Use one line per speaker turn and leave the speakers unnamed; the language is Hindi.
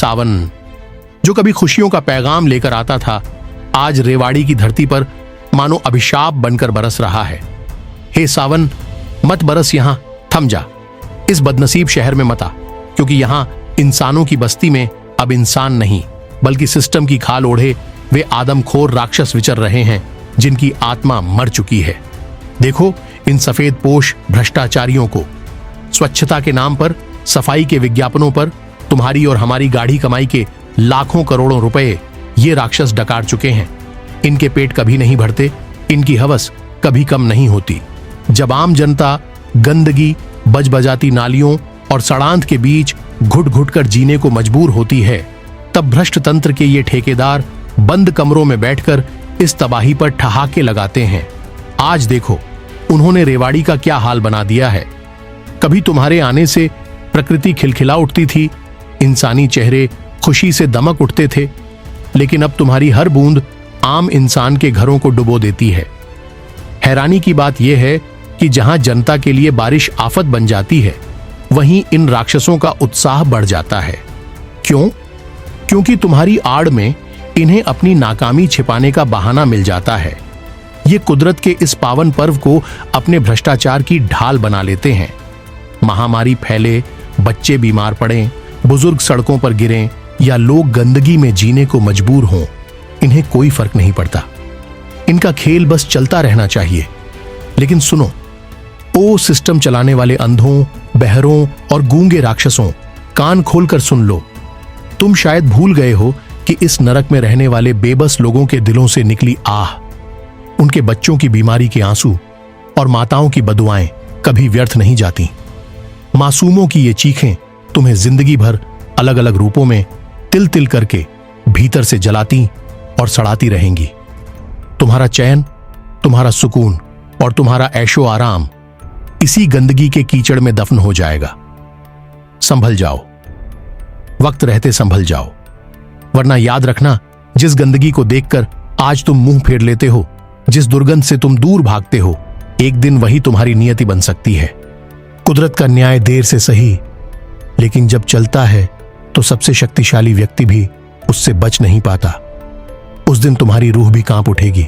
सावन, जो कभी खुशियों का पैगाम लेकर आता था, आज रेवाड़ी की धरती पर मानो अभिशाप बनकर बरस रहा है। हे सावन, मत बरस, यहां थम जा, इस बदनसीब शहर में मत आ, क्योंकि यहां इंसानों की बस्ती में अब इंसान नहीं बल्कि सिस्टम की खाल ओढ़े वे आदमखोर राक्षस विचर रहे हैं, जिनकी आत्मा मर चुकी है। देखो इन सफेद पोश भ्रष्टाचारियों को। स्वच्छता के नाम पर, सफाई के विज्ञापनों पर तुम्हारी और हमारी गाढ़ी कमाई के लाखों करोड़ों रुपए ये राक्षस डकार चुके हैं। इनके पेट कभी नहीं भरते, इनकी हवस कभी कम नहीं होती। जब आम जनता गंदगी, बजबजाती नालियों और सड़ांत के बीच घुट घुट कर जीने को मजबूर होती है, तब भ्रष्ट तंत्र के ये ठेकेदार बंद कमरों में बैठकर इस तबाही पर ठहाके लगाते हैं। आज देखो उन्होंने रेवाड़ी का क्या हाल बना दिया है। कभी तुम्हारे आने से प्रकृति खिलखिला उठती थी, इंसानी चेहरे खुशी से दमक उठते थे, लेकिन अब तुम्हारी हर बूंद आम इंसान के घरों को डुबो देती है। हैरानी की बात यह है कि जहां जनता के लिए बारिश आफत बन जाती है, वहीं इन राक्षसों का उत्साह बढ़ जाता है। क्यों? क्योंकि तुम्हारी आड़ में इन्हें अपनी नाकामी छिपाने का बहाना मिल जाता है। ये कुदरत के इस पावन पर्व को अपने भ्रष्टाचार की ढाल बना लेते हैं। महामारी फैले, बच्चे बीमार पड़ें, बुजुर्ग सड़कों पर गिरें या लोग गंदगी में जीने को मजबूर हों, इन्हें कोई फर्क नहीं पड़ता। इनका खेल बस चलता रहना चाहिए। लेकिन सुनो, ओ सिस्टम चलाने वाले अंधों, बहरों और गूंगे राक्षसों, कान खोलकर सुन लो। तुम शायद भूल गए हो कि इस नरक में रहने वाले बेबस लोगों के दिलों से निकली आह, उनके बच्चों की बीमारी के आंसू और माताओं की बदुआएं कभी व्यर्थ नहीं जाती। मासूमों की ये चीखें तुम्हें जिंदगी भर अलग अलग रूपों में तिल तिल करके भीतर से जलाती और सड़ाती रहेंगी। तुम्हारा चैन, तुम्हारा सुकून और तुम्हारा ऐशो आराम इसी गंदगी के कीचड़ में दफन हो जाएगा। संभल जाओ, वक्त रहते संभल जाओ, वरना याद रखना, जिस गंदगी को देखकर आज तुम मुंह फेर लेते हो, जिस दुर्गंध से तुम दूर भागते हो, एक दिन वही तुम्हारी नियति बन सकती है। कुदरत का न्याय देर से सही, लेकिन जब चलता है तो सबसे शक्तिशाली व्यक्ति भी उससे बच नहीं पाता। उस दिन तुम्हारी रूह भी कांप उठेगी।